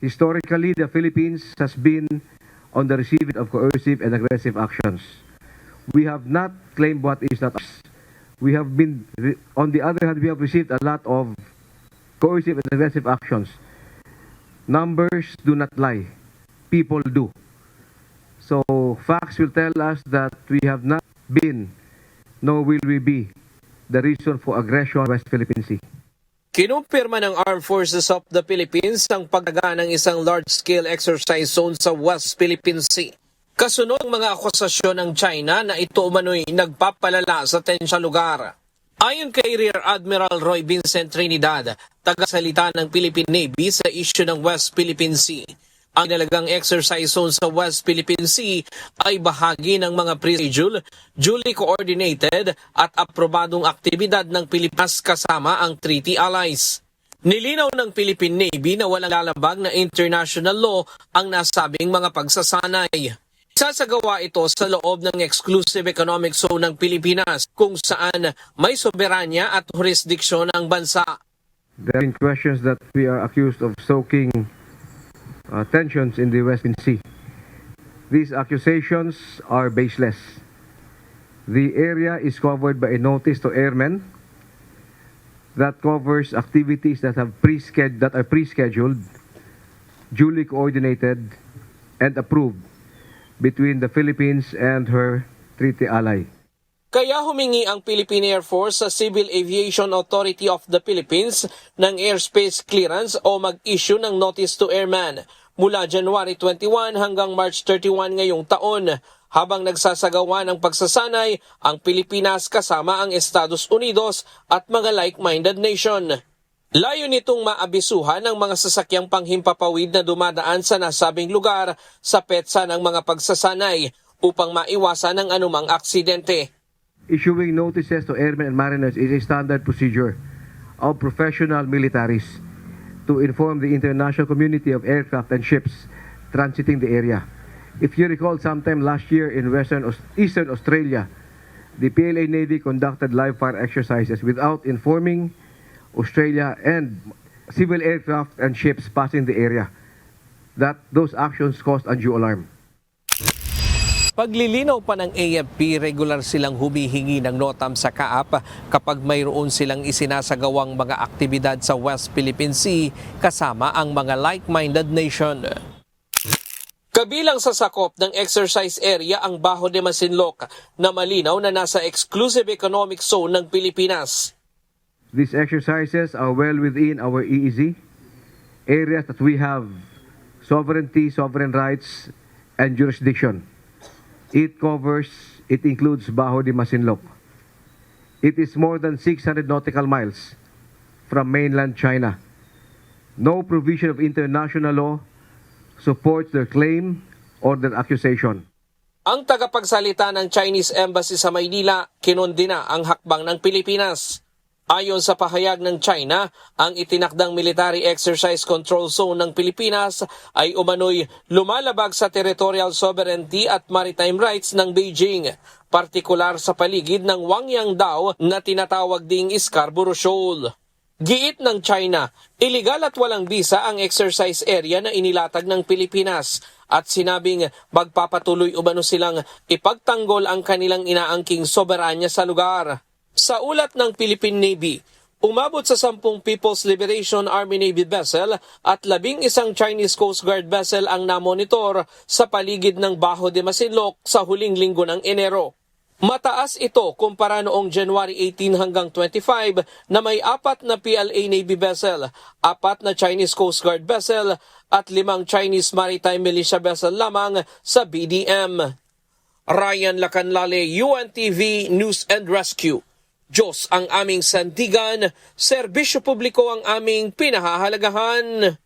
Historically, the Philippines has been on the receiving of coercive and aggressive actions. We have not claimed what is not ours. We have been, on the other hand, we have received a lot of coercive and aggressive actions. Numbers do not lie. People do. So facts will tell us that we have not been, nor will we be, the reason for aggression in West Philippine Sea. Kinumpirma ng Armed Forces of the Philippines ang pagdaga ng isang large-scale exercise zone sa West Philippine Sea. Kasunod ang mga akusasyon ng China na ito umano'y nagpapalala sa tensyang lugar. Ayon kay Rear Admiral Roy Vincent Trinidad, tagasalita ng Philippine Navy sa issue ng West Philippine Sea, ang inalagang exercise zone sa West Philippine Sea ay bahagi ng mga pre-schedule, duly coordinated at aprobadong aktibidad ng Pilipinas kasama ang treaty allies. Nilinaw ng Philippine Navy na walang lalabag na international law ang nasabing mga pagsasanay. Isasagawa ito sa loob ng exclusive economic zone ng Pilipinas kung saan may soberanya at jurisdiksyon ang bansa. There have been questions that we are accused of stoking tensions in the West Philippine Sea. These accusations are baseless. The area is covered by a notice to airmen that covers activities that are pre-scheduled, duly coordinated, and approved between the Philippines and her treaty ally. Kaya humingi ang Philippine Air Force sa Civil Aviation Authority of the Philippines ng airspace clearance o mag-issue ng notice to airmen mula January 21 hanggang March 31 ngayong taon. Habang nagsasagawa ng pagsasanay ang Pilipinas kasama ang Estados Unidos at mga like-minded nation. Layo nitong maabisuhan ng mga sasakyang panghimpapawid na dumadaan sa nasabing lugar sa petsa ng mga pagsasanay upang maiwasan ang anumang aksidente. Issuing notices to airmen and mariners is a standard procedure of professional militaries to inform the international community of aircraft and ships transiting the area. If you recall, sometime last year in Eastern Australia, the PLA Navy conducted live fire exercises without informing Australia and civil aircraft and ships passing the area. Those actions caused undue alarm. Paglilinaw pa ng AFP, regular silang humihingi ng notam sa CAAP kapag mayroon silang isinasagawang mga aktibidad sa West Philippine Sea kasama ang mga like-minded nation. Kabilang sa sakop ng exercise area ang Bajo de Masinloc na malinaw na nasa exclusive economic zone ng Pilipinas. These exercises are well within our EEZ, areas that we have sovereignty, sovereign rights, and jurisdiction. It includes Bajo de Masinloc. It is more than 600 nautical miles from mainland China. No provision of international law supports their claim or their accusation. Ang tagapagsalita ng Chinese Embassy sa Maynila, kinondena ang hakbang ng Pilipinas. Ayon sa pahayag ng China, ang itinakdang military exercise control zone ng Pilipinas ay umano'y lumalabag sa territorial sovereignty at maritime rights ng Beijing, partikular sa paligid ng Wangyang Dao na tinatawag ding Scarborough Shoal. Giit ng China, iligal at walang bisa ang exercise area na inilatag ng Pilipinas at sinabing magpapatuloy umano silang ipagtanggol ang kanilang inaangking soberanya sa lugar. Sa ulat ng Philippine Navy, umabot sa 10 People's Liberation Army Navy vessel at 11 Chinese Coast Guard vessel ang namonitor sa paligid ng Bajo de Masinloc sa huling linggo ng Enero. Mataas ito kumpara noong January 18 hanggang 25 na may 4 na PLA Navy vessel, 4 na Chinese Coast Guard vessel at 5 Chinese Maritime Militia vessel lamang sa BDM. Ryan Lacanlale, UNTV News and Rescue. Diyos ang aming sandigan, serbisyo publiko ang aming pinahahalagahan.